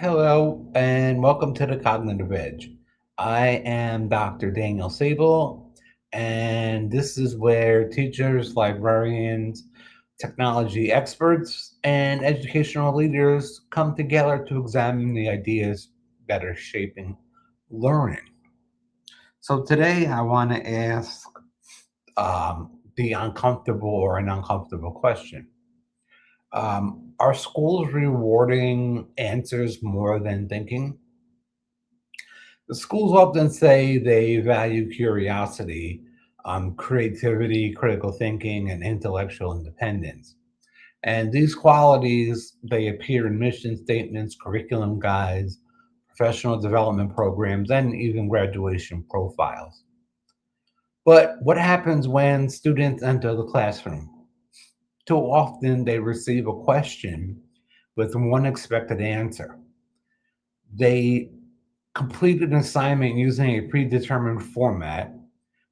Hello, and welcome to the Cognitive Edge. I am Dr. Daniel Sable, and this is where teachers, librarians, technology experts, and educational leaders come together to examine the ideas that are shaping learning. So today I want to ask the uncomfortable or an uncomfortable question. Are schools rewarding answers more than thinking? The schools often say they value curiosity, creativity, critical thinking, and intellectual independence. And these qualities, they appear in mission statements, curriculum guides, professional development programs, and even graduation profiles. But what happens when students enter the classroom? Too often they receive a question with one expected answer. They complete an assignment using a predetermined format.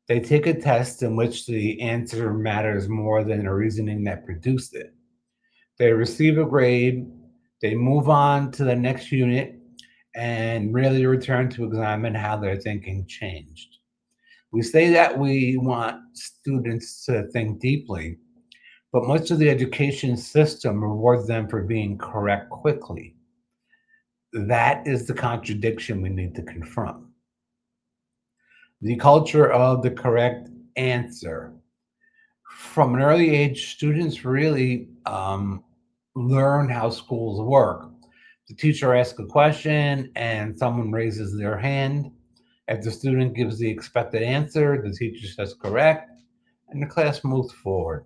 They take a test in which the answer matters more than the reasoning that produced it. They receive a grade, they move on to the next unit, and rarely return to examine how their thinking changed. We say that we want students to think deeply, but much of the education system rewards them for being correct quickly. That is the contradiction we need to confront. The culture of the correct answer. From an early age, students really learn how schools work. The teacher asks a question and someone raises their hand. If the student gives the expected answer, the teacher says correct, and the class moves forward.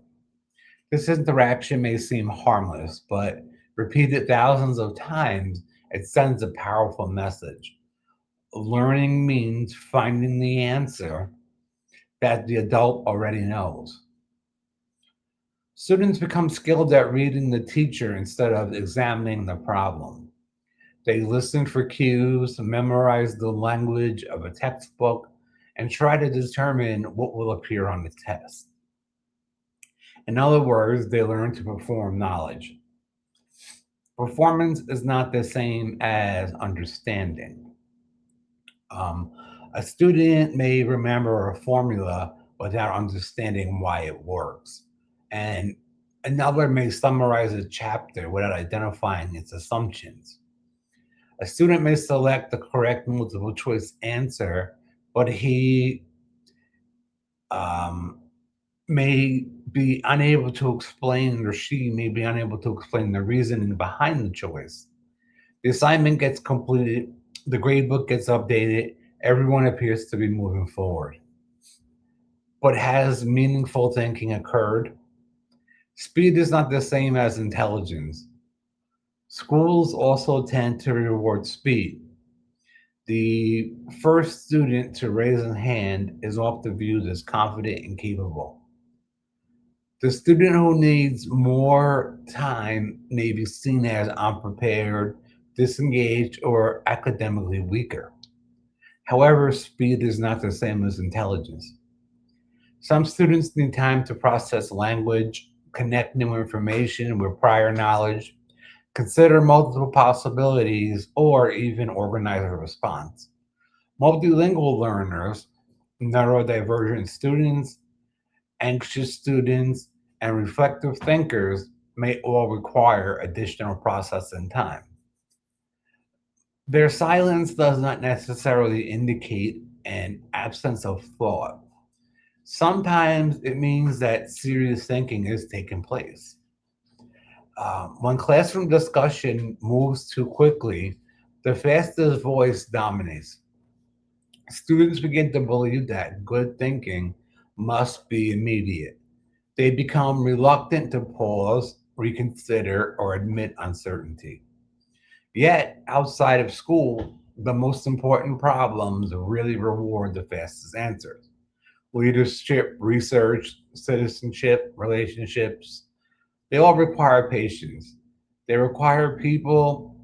This interaction may seem harmless, but repeated thousands of times, it sends a powerful message. Learning means finding the answer that the adult already knows. Students become skilled at reading the teacher instead of examining the problem. They listen for cues, memorize the language of a textbook, and try to determine what will appear on the test. In other words, they learn to perform knowledge. Performance is not the same as understanding. Um, a student may remember a formula without understanding why it works. And another may summarize a chapter without identifying its assumptions. A student may select the correct multiple choice answer, but he um, may be unable to explain, or she may be unable to explain the reasoning behind the choice. The assignment gets completed, the grade book gets updated, everyone appears to be moving forward. But has meaningful thinking occurred? Speed is not the same as intelligence. Schools also tend to reward speed. The first student to raise a hand is often viewed as confident and capable. The student who needs more time may be seen as unprepared, disengaged, or academically weaker. However, speed is not the same as intelligence. Some students need time to process language, connect new information with prior knowledge, consider multiple possibilities, or even organize a response. Multilingual learners, neurodivergent students, anxious students, and reflective thinkers may all require additional processing time. Their silence does not necessarily indicate an absence of thought. Sometimes it means that serious thinking is taking place. When classroom discussion moves too quickly, the fastest voice dominates. Students begin to believe that good thinking must be immediate. They become reluctant to pause, reconsider, or admit uncertainty. Yet, outside of school, the most important problems really reward the fastest answers. Leadership, research, citizenship, relationships, they all require patience. They require people,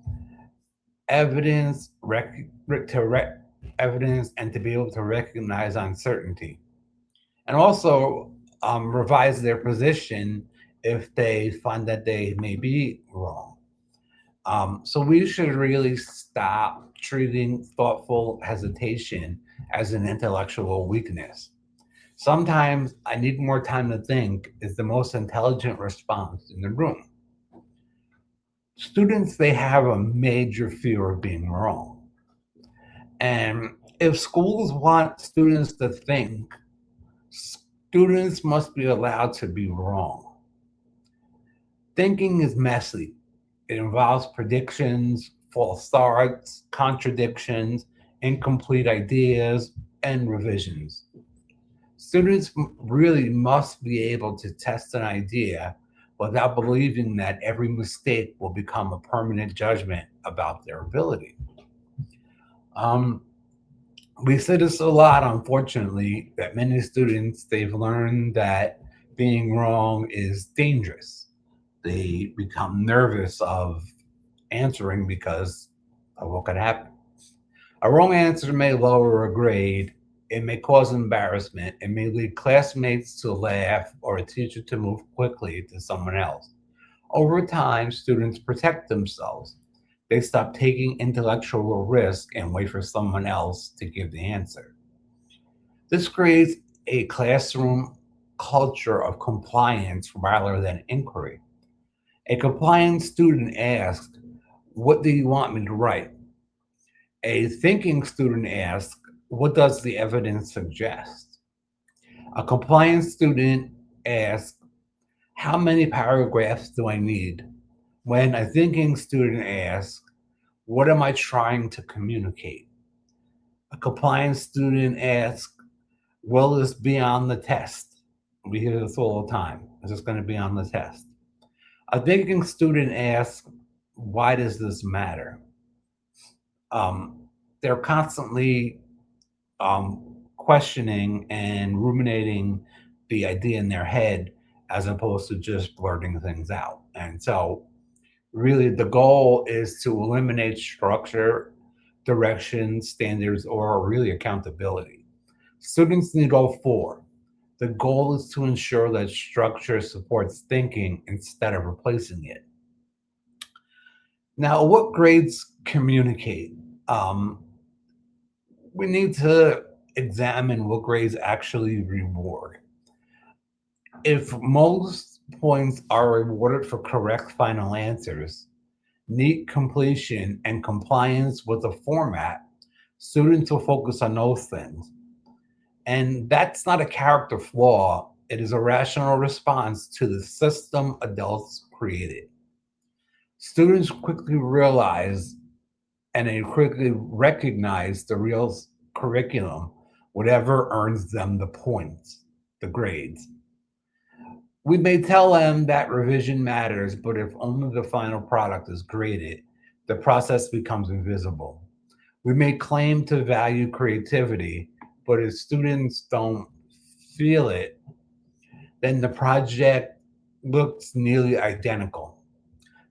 evidence, evidence, and to be able to recognize uncertainty, and also revise their position if they find that they may be wrong. So we should really stop treating thoughtful hesitation as an intellectual weakness. Sometimes I need more time to think is the most intelligent response in the room. Students, they have a major fear of being wrong. And if schools want students to think, students must be allowed to be wrong. Thinking is messy. It involves predictions, false starts, contradictions, incomplete ideas, and revisions. Students really must be able to test an idea without believing that every mistake will become a permanent judgment about their ability. Um, we see this a lot, unfortunately, that many students, they've learned that being wrong is dangerous. They become nervous of answering because of what could happen. A wrong answer may lower a grade, it may cause embarrassment, it may lead classmates to laugh or a teacher to move quickly to someone else. Over time, students protect themselves. They stop taking intellectual risk and wait for someone else to give the answer. This creates a classroom culture of compliance rather than inquiry. A compliant student asks, "What do you want me to write?" A thinking student asks, "What does the evidence suggest?" A compliant student asks, "How many paragraphs do I need?" When a thinking student asks, "What am I trying to communicate?" A compliant student asks, "Will this be on the test?" We hear this all the time. Is this going to be on the test? A thinking student asks, "Why does this matter?" Um, they're constantly questioning and ruminating the idea in their head as opposed to just blurting things out. And so, really, the goal is to eliminate structure, direction, standards, or really accountability. Students need all four. The goal is to ensure that structure supports thinking instead of replacing it. Now, what grades communicate? Um, we need to examine what grades actually reward. If most points are rewarded for correct final answers, neat completion, and compliance with the format, students will focus on those things. And that's not a character flaw, it is a rational response to the system adults created. Students quickly realize and they quickly recognize the real curriculum, whatever earns them the points, the grades. We may tell them that revision matters, but if only the final product is graded, the process becomes invisible. We may claim to value creativity, but if students don't feel it, then the project looks nearly identical.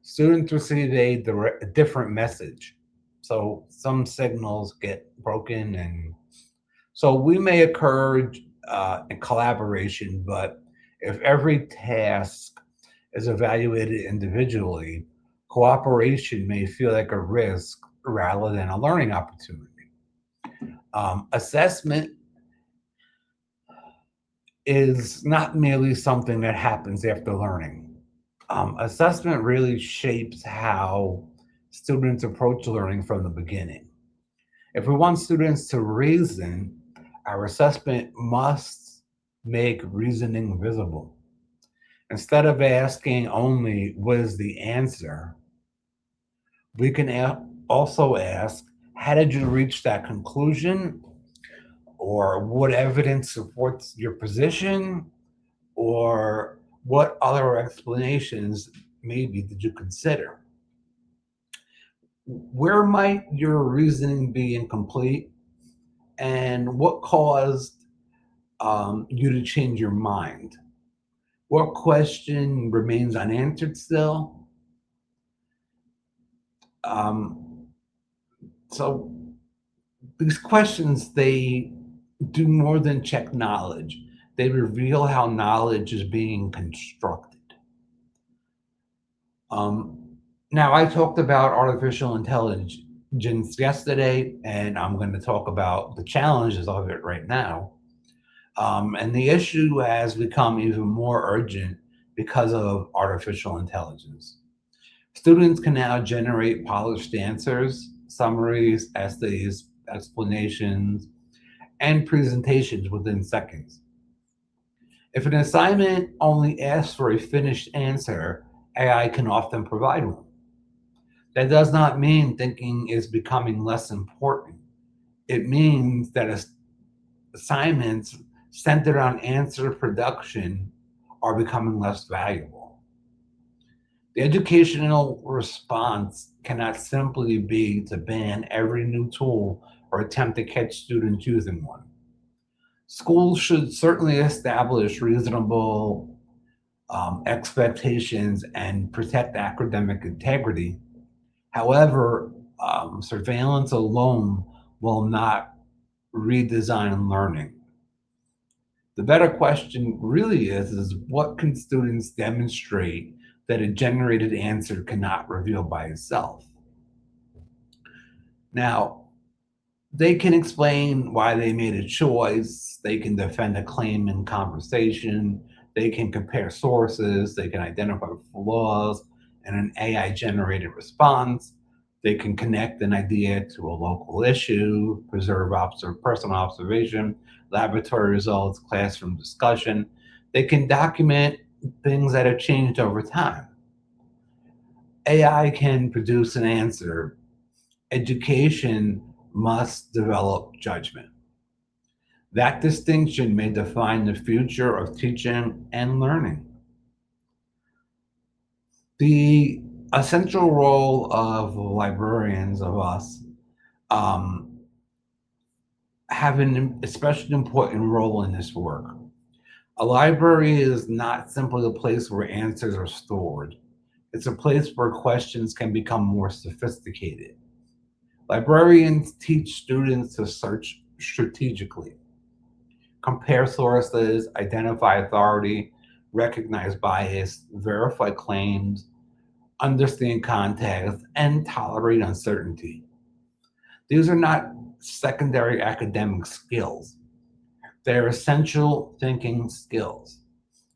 Students receive a different message. So some signals get broken, and so we may occur in collaboration, but if every task is evaluated individually, cooperation may feel like a risk rather than a learning opportunity. Assessment is not merely something that happens after learning. Assessment really shapes how students approach learning from the beginning. If we want students to reason, our assessment must make reasoning visible. Instead of asking only, "What is the answer?" we can also ask, "How did you reach that conclusion?" Or "What evidence supports your position?" Or "What other explanations maybe did you consider?" Where might your reasoning be incomplete? And what caused you to change your mind? What question remains unanswered still? Um, so these questions, they do more than check knowledge. They reveal how knowledge is being constructed. Um, Now, I talked about artificial intelligence yesterday, and I'm going to talk about the challenges of it right now. And the issue has become even more urgent because of artificial intelligence. Students can now generate polished answers, summaries, essays, explanations, and presentations within seconds. If an assignment only asks for a finished answer, AI can often provide one. That does not mean thinking is becoming less important. It means that assignments centered on answer production are becoming less valuable. The educational response cannot simply be to ban every new tool or attempt to catch students using one. Schools should certainly establish reasonable expectations and protect academic integrity. However, surveillance alone will not redesign learning. The better question really is what can students demonstrate that a generated answer cannot reveal by itself? Now, they can explain why they made a choice, they can defend a claim in conversation, they can compare sources, they can identify flaws in an AI generated response, they can connect an idea to a local issue, preserve personal observation, laboratory results, classroom discussion. They can document things that have changed over time. AI can produce an answer. Education must develop judgment. That distinction may define the future of teaching and learning. The essential role of librarians, of us, um, have an especially important role in this work. A library is not simply a place where answers are stored. It's a place where questions can become more sophisticated. Librarians teach students to search strategically, compare sources, identify authority, recognize bias, verify claims, understand context, and tolerate uncertainty. These are not secondary academic skills, they're essential thinking skills.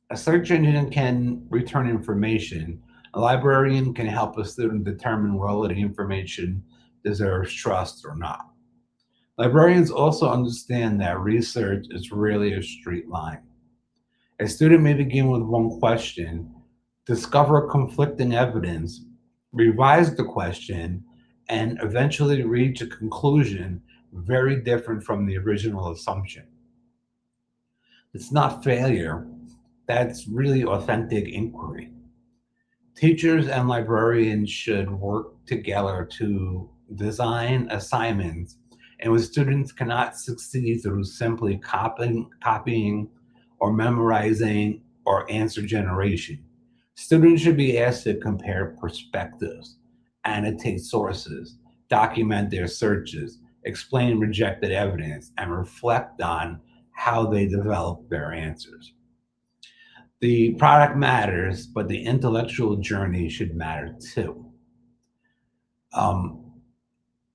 A search engine can return information. A librarian can help a student determine whether the information deserves trust or not. Librarians also understand that research is really a straight line. A student may begin with one question, discover conflicting evidence, revise the question, and eventually reach a conclusion very different from the original assumption. It's not failure, that's really authentic inquiry. Teachers and librarians should work together to design assignments in which students cannot succeed through simply copying or memorizing or answer generation. Students should be asked to compare perspectives, annotate sources, document their searches, explain rejected evidence, and reflect on how they develop their answers. The product matters, but the intellectual journey should matter too. Um,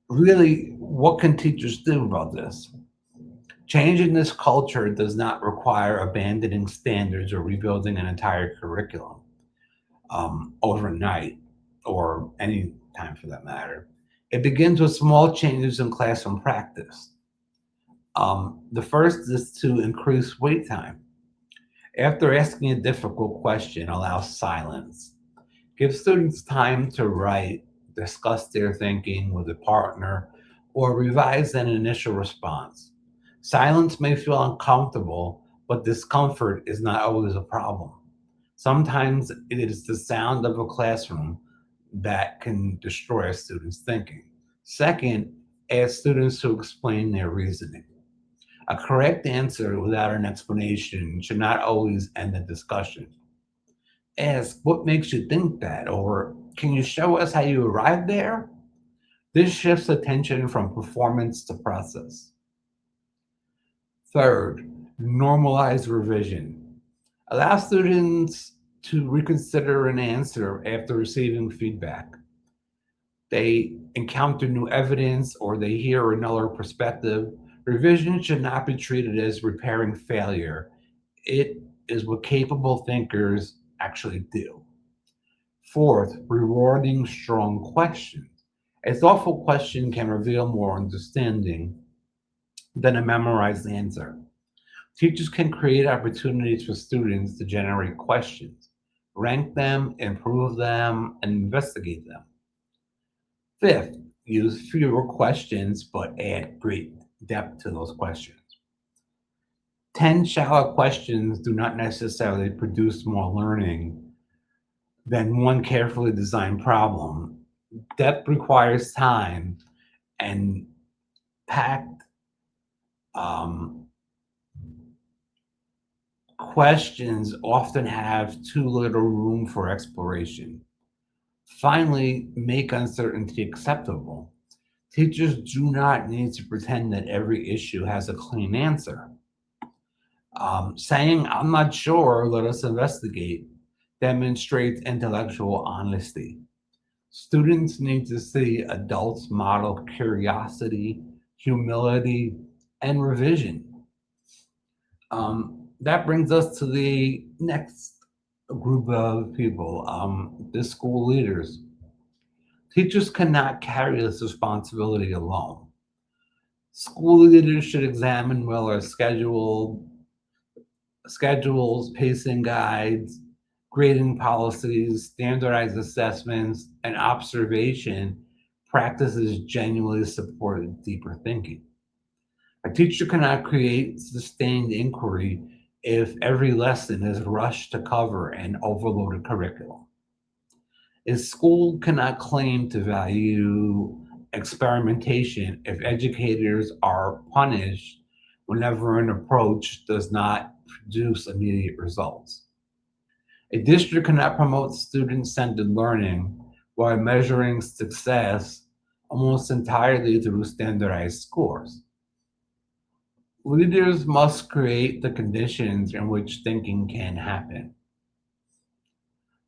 Really, what can teachers do about this? Changing this culture does not require abandoning standards or rebuilding an entire curriculum overnight or any time for that matter. It begins with small changes in classroom practice. The first is to increase wait time. After asking a difficult question, allow silence. Give students time to write, discuss their thinking with a partner, or revise an initial response. Silence may feel uncomfortable, but discomfort is not always a problem. Sometimes it is the sound of a classroom that can destroy a student's thinking. Second, ask students to explain their reasoning. A correct answer without an explanation should not always end the discussion. Ask, what makes you think that? Or can you show us how you arrived there? This shifts attention from performance to process. Third, normalize revision. Allow students to reconsider an answer after receiving feedback. they encounter new evidence or they hear another perspective, revision should not be treated as repairing failure. It is what capable thinkers actually do. Fourth, rewarding strong questions. A thoughtful question can reveal more understanding than a memorized answer. Teachers can create opportunities for students to generate questions, rank them, improve them, and investigate them. Fifth, use fewer questions but add great depth to those questions. 10 shallow questions do not necessarily produce more learning than one carefully designed problem. Depth requires time, and packed um, questions often have too little room for exploration. Finally, make uncertainty acceptable. Teachers do not need to pretend that every issue has a clean answer. Saying, I'm not sure, let us investigate, demonstrates intellectual honesty. Students need to see adults model curiosity, humility, and revision. That brings us to the next group of people, the school leaders. Teachers cannot carry this responsibility alone. School leaders should examine whether schedules, pacing guides, grading policies, standardized assessments, and observation practices genuinely support deeper thinking. A teacher cannot create sustained inquiry if every lesson is rushed to cover an overloaded curriculum. A school cannot claim to value experimentation if educators are punished whenever an approach does not produce immediate results. A district cannot promote student centered learning while measuring success almost entirely through standardized scores. Leaders must create the conditions in which thinking can happen.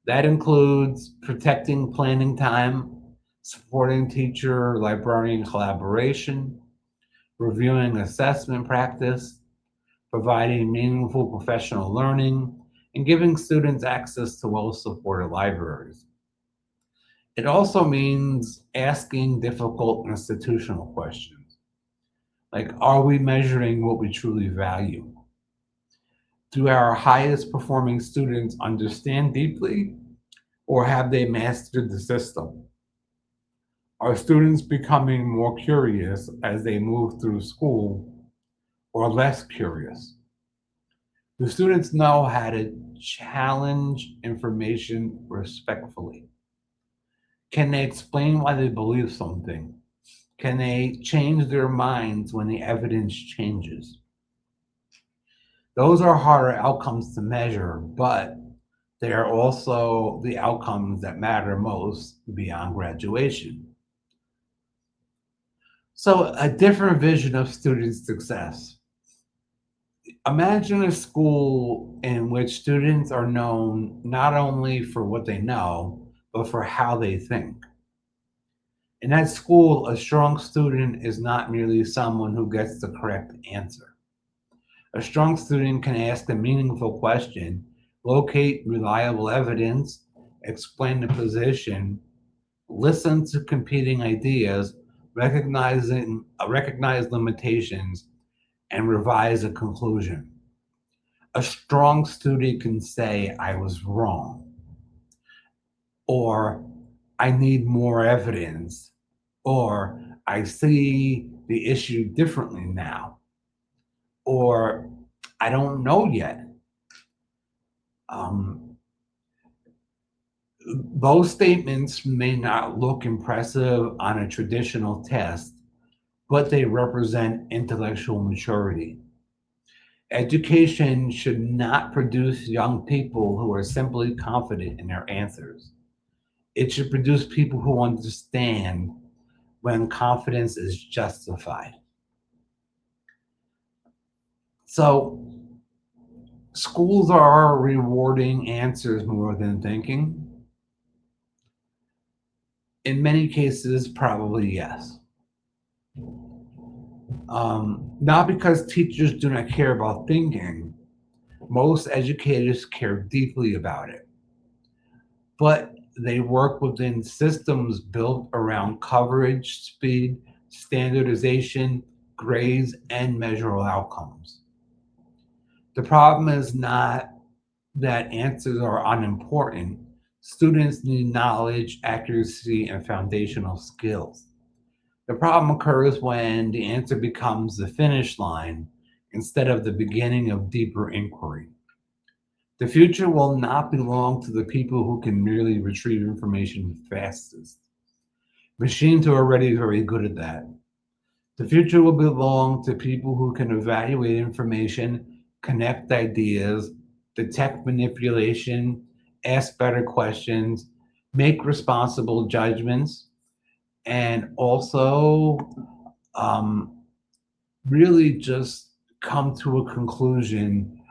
That includes protecting planning time, supporting teacher librarian collaboration, reviewing assessment practice, providing meaningful professional learning, and giving students access to well supported libraries. It also means asking difficult institutional questions, like, are we measuring what we truly value? Do our highest performing students understand deeply, or have they mastered the system? Are students becoming more curious as they move through school, or less curious? Do students know how to challenge information respectfully? Can they explain why they believe something? Can they change their minds when the evidence changes? Those are harder outcomes to measure, but they are also the outcomes that matter most beyond graduation. So, a different vision of student success. Imagine a school in which students are known not only for what they know, but for how they think. In that school, a strong student is not merely someone who gets the correct answer. A strong student can ask a meaningful question, locate reliable evidence, explain the position, listen to competing ideas, recognize limitations, and revise a conclusion. A strong student can say, I was wrong, or I need more evidence, or I see the issue differently now, or I don't know yet. Um, those statements may not look impressive on a traditional test, but they represent intellectual maturity. Education should not produce young people who are simply confident in their answers. It should produce people who understand when confidence is justified. So, schools are rewarding answers more than thinking. In many cases, probably yes. Not because teachers do not care about thinking, most educators care deeply about it, but they work within systems built around coverage, speed, standardization, grades, and measurable outcomes. The problem is not that answers are unimportant. Students need knowledge, accuracy, and foundational skills. The problem occurs when the answer becomes the finish line instead of the beginning of deeper inquiry. The future will not belong to the people who can merely retrieve information fastest. Machines are already very good at that. The future will belong to people who can evaluate information, connect ideas, detect manipulation, ask better questions, make responsible judgments, and also um, really just come to a conclusion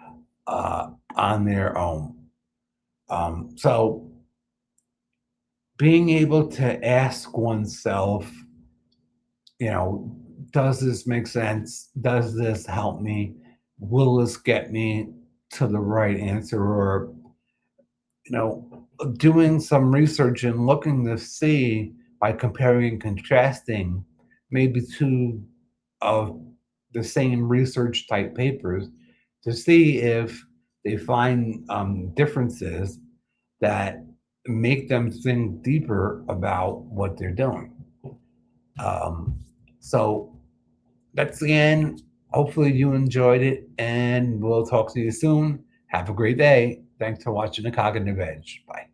on their own. So, being able to ask oneself, you know, does this make sense? Does this help me? Will this get me to the right answer? Or, you know, doing some research and looking to see by comparing and contrasting maybe two of the same research type papers to see if they find differences that make them think deeper about what they're doing. Um, so that's the end. Hopefully, you enjoyed it, and we'll talk to you soon. Have a great day. Thanks for watching the Cognitive Edge. Bye.